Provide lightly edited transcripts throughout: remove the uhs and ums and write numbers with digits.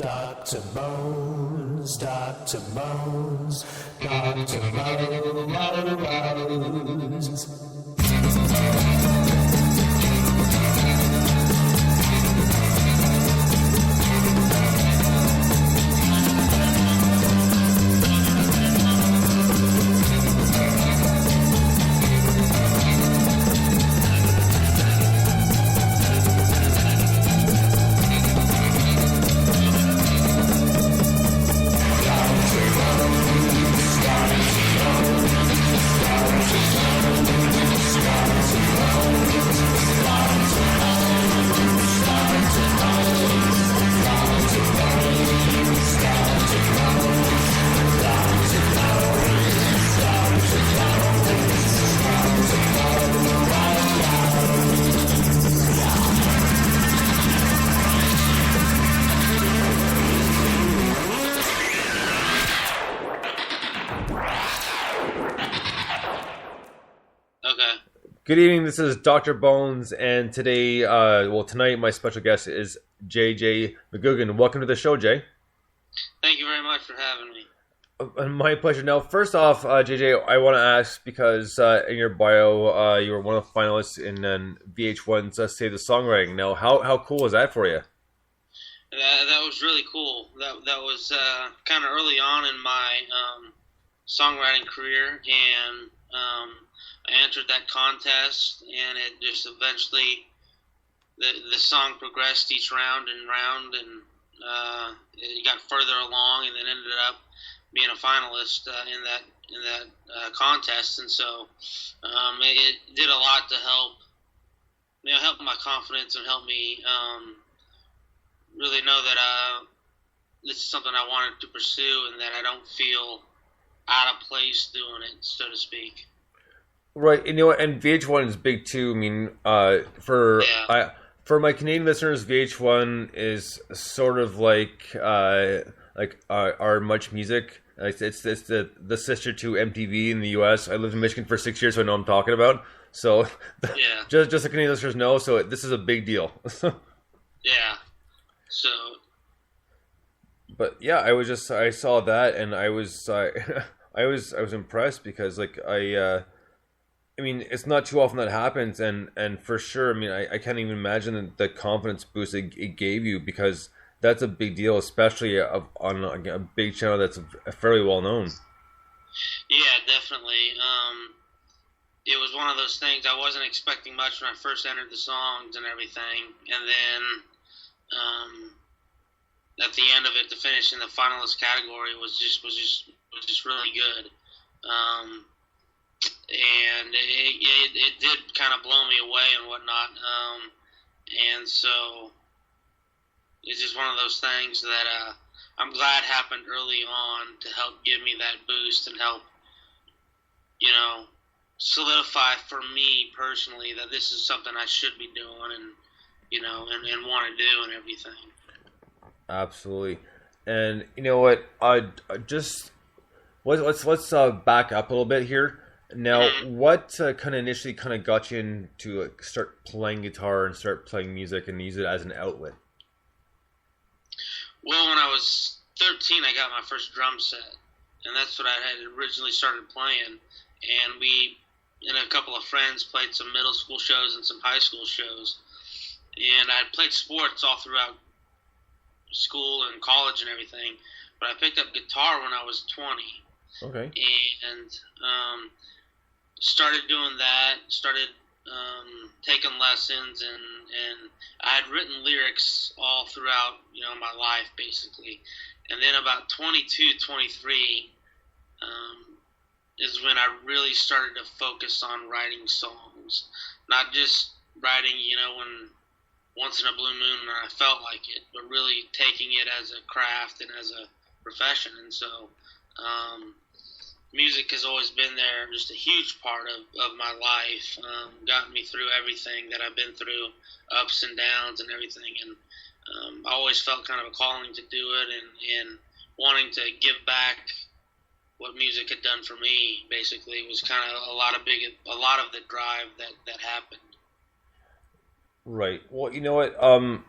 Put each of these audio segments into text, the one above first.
Dr. Bones, Dr. Bones, Dr. Bones. Good evening, this is Dr. Bones, and today, tonight, my special guest is JJ McGuigan. Welcome to the show, Jay. Thank you very much for having me. My pleasure. Now, first off, JJ, I want to ask, because in your bio, you were one of the finalists in VH1's Save the Songwriting. Now, how cool was that for you? That was really cool. That was kind of early on in my songwriting career, and I entered that contest, and it just eventually, the song progressed each round, and it got further along, and then ended up being a finalist in that contest. And so it did a lot to help my confidence and help me really know that this is something I wanted to pursue, and that I don't feel out of place doing it, so to speak. Right, and VH1 is big too. I mean, for my Canadian listeners, VH1 is sort of like our Much Music. It's the sister to MTV in the U.S. I lived in Michigan for 6 years, so I know what I'm talking about. So, just the Canadian listeners know. So this is a big deal. Yeah. So. But yeah, I saw that, and I was impressed, because I mean, it's not too often that happens, and for sure, I mean, I can't even imagine the confidence boost it gave you, because that's a big deal, especially on a big channel that's fairly well known. Yeah, definitely. It was one of those things. I wasn't expecting much when I first entered the songs and everything, and then at the end of it, to finish in the finalist category was just really good. And it did kind of blow me away and whatnot. And so it's just one of those things that I'm glad happened early on to help give me that boost and help, solidify for me personally that this is something I should be doing and want to do and everything. Absolutely. And you know what? Let's back up a little bit here. Now, what kind of initially got you into start playing guitar and start playing music and use it as an outlet? Well, when I was 13, I got my first drum set, and that's what I had originally started playing. And we, and a couple of friends, played some middle school shows and some high school shows. And I had played sports all throughout school and college and everything, but I picked up guitar when I was 20. Okay. And started doing that, taking lessons, and I had written lyrics all throughout, my life, basically. And then about 22, 23 is when I really started to focus on writing songs. Not just writing, when once in a blue moon when I felt like it, but really taking it as a craft and as a profession. And so music has always been there, just a huge part of my life, gotten me through everything that I've been through, ups and downs and everything, and I always felt kind of a calling to do it, and wanting to give back what music had done for me. Basically, was kind of a lot of the drive that happened. Right. Well, you know what?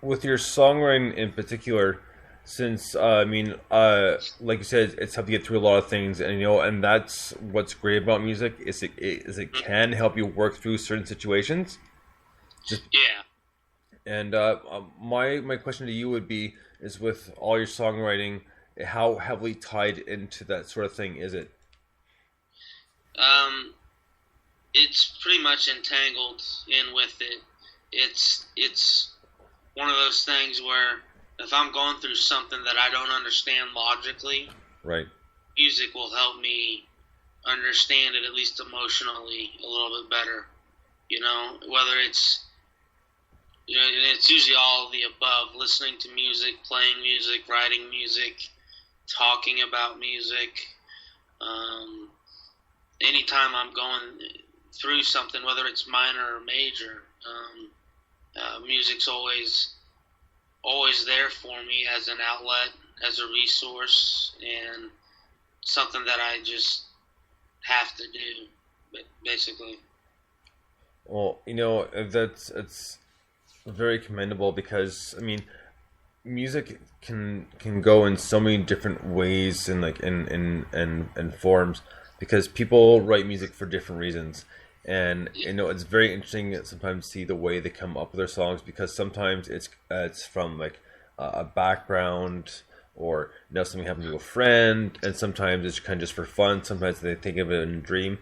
With your songwriting in particular, since like you said, it's helped you get through a lot of things, and and that's what's great about music is it can help you work through certain situations. Yeah. And my question to you would be is with all your songwriting, how heavily tied into that sort of thing is it? It's pretty much entangled in with it. It's one of those things where if I'm going through something that I don't understand logically, right, music will help me understand it, at least emotionally, a little bit better. Whether it's and it's usually all of the above: listening to music, playing music, writing music, talking about music. Anytime I'm going through something, whether it's minor or major, music's always there for me as an outlet, as a resource, and something that I just have to do, basically. Well, it's very commendable because music can go in so many different ways and in forms, because people write music for different reasons. And it's very interesting sometimes to see the way they come up with their songs, because sometimes it's from like a background, or something happened to a friend, and sometimes it's kind of just for fun. Sometimes they think of it in a dream,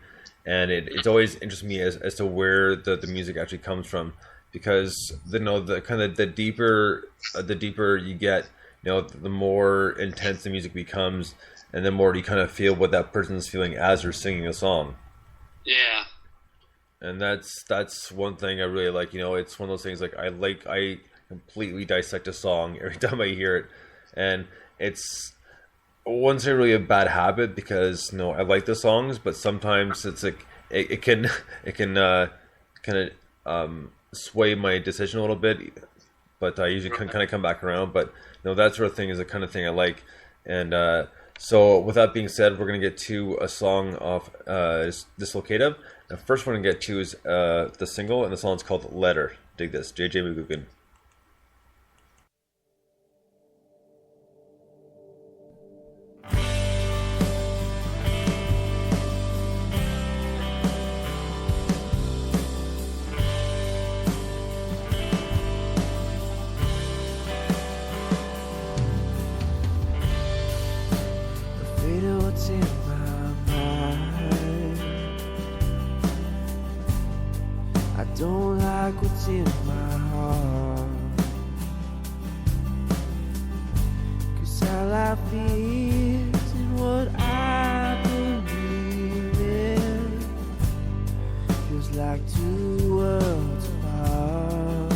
and it's always interests me as to where the music actually comes from, because the deeper you get, the more intense the music becomes, and the more you kind of feel what that person's feeling as they're singing a song. Yeah. And that's one thing I really like. It's one of those things I completely dissect a song every time I hear it, and it's once really a bad habit, because I like the songs, but sometimes it's like it can kind of sway my decision a little bit, but I usually kind of come back around. But that sort of thing is the kind of thing I like. And so with that being said, we're gonna get to a song of Dislocative. The first one to get to is the single, and the song's called Letter. Dig this, JJ McGuigan. Don't like what's in my heart, 'cause our life is in what I believe in. Feels like two worlds apart.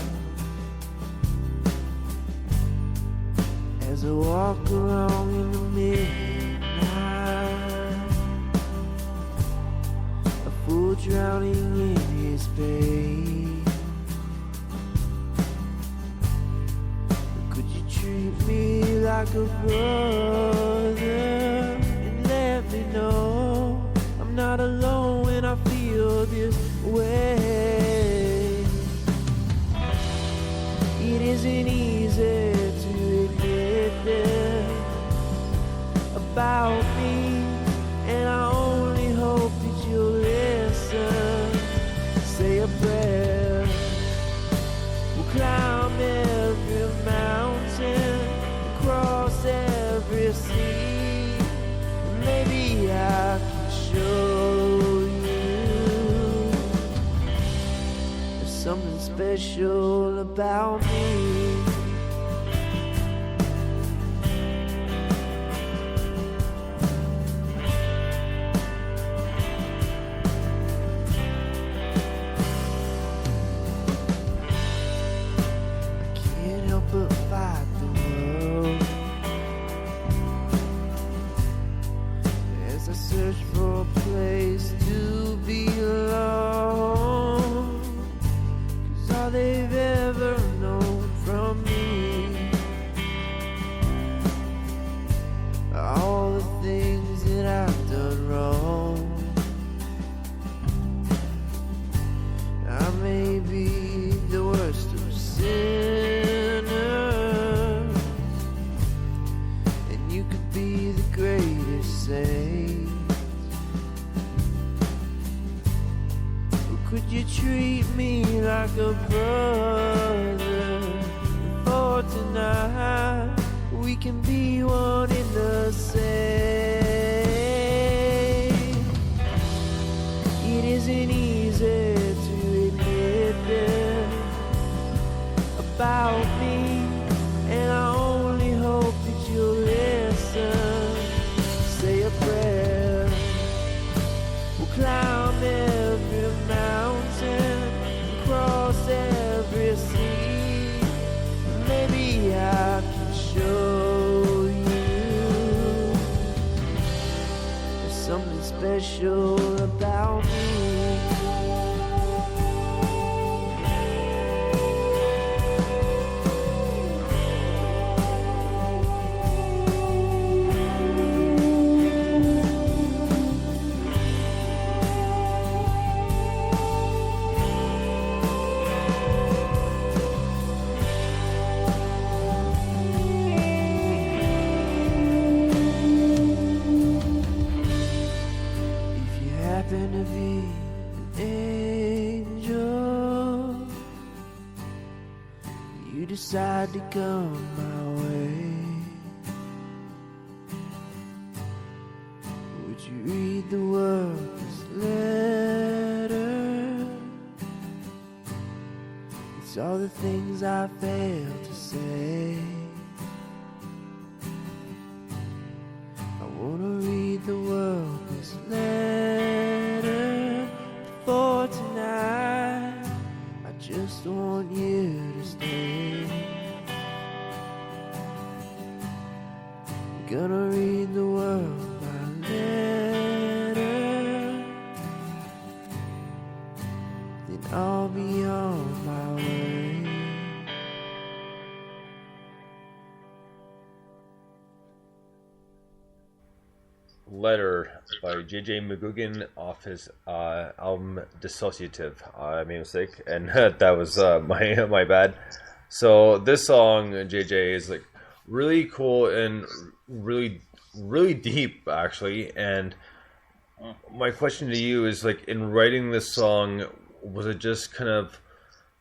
As I walk around in the midnight, a fool drowning in his pain. Could you treat me like a brother and let me know I'm not alone when I feel this way? It isn't easy to admit this about me, and I only hope that you'll listen. Say a prayer. We'll climb every mountain, across every sea. Maybe I can show you there's something special about me. But fight the world as I search for a place to belong, 'cause all they've ever known from like a brother. For tonight, we can be one in the same. It isn't easy to admit this about me, and I only hope that you'll listen. Say a prayer. We'll climb every mountain, cross every sea. Maybe I can show you there's something special about me. Happen to be an angel, you decide to come my way. Would you read the world's letter? It's all the things I failed to say. I wanna read the world's letter for tonight. I just want you to stay. I'm gonna read the world my letter, then I'll be on my way. Letter by JJ McGuigan off his album Dissociative. I made a mistake, and that was my bad. So this song, JJ, is like really cool and really deep, actually. And my question to you is, like, in writing this song, was it just kind of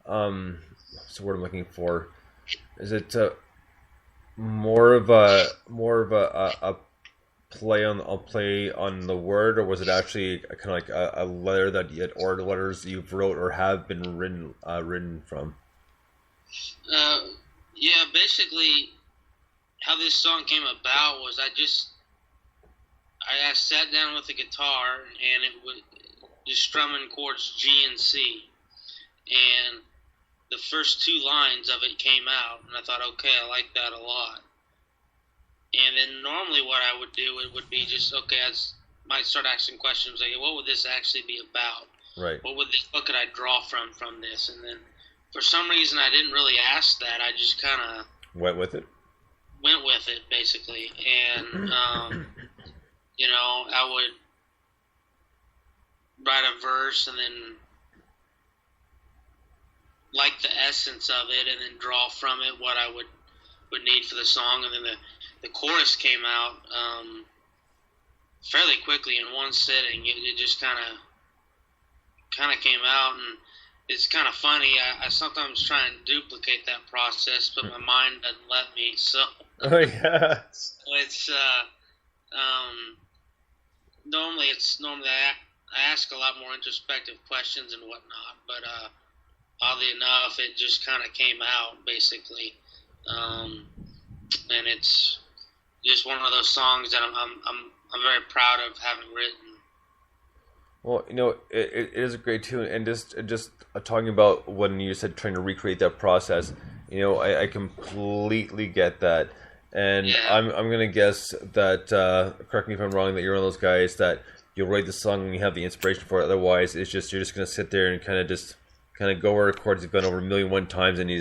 what's the word I'm looking for? Is it more of a play on the word, or was it actually kind of like a letter that you had, or letters you've wrote or have been written from? Yeah, basically how this song came about was I sat down with the guitar and it was just strumming chords G and C, and the first two lines of it came out, and I thought, okay, I like that a lot. And then normally what I would do, it would be just, okay, I might start asking questions like, what would this actually be about? Right. What could I draw from this? And then for some reason I didn't really ask that. I just kind of went with it, basically. And, you know, I would write a verse and then like the essence of it and then draw from it what I would need for the song. And then the chorus came out fairly quickly in one sitting. It just kind of came out, and it's kind of funny. I sometimes try and duplicate that process, but my mind doesn't let me. So oh yeah, it's normally I ask a lot more introspective questions and whatnot, but oddly enough, it just kind of came out basically. And it's just one of those songs that I'm very proud of having written. Well, you know, it is a great tune, and just talking about when you said trying to recreate that process, you know, I completely get that, and yeah. I'm gonna guess that correct me if I'm wrong, that you're one of those guys that you'll write the song when you have the inspiration for it. Otherwise, it's just you're just gonna sit there and kind of go where chords you've been over 1,000,001 times, and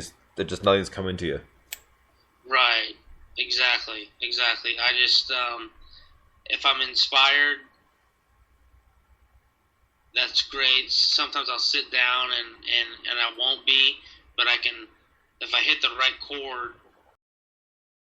just nothing's coming to you. Right. Exactly. I just, if I'm inspired, that's great. Sometimes I'll sit down and I won't be, but I can, if I hit the right chord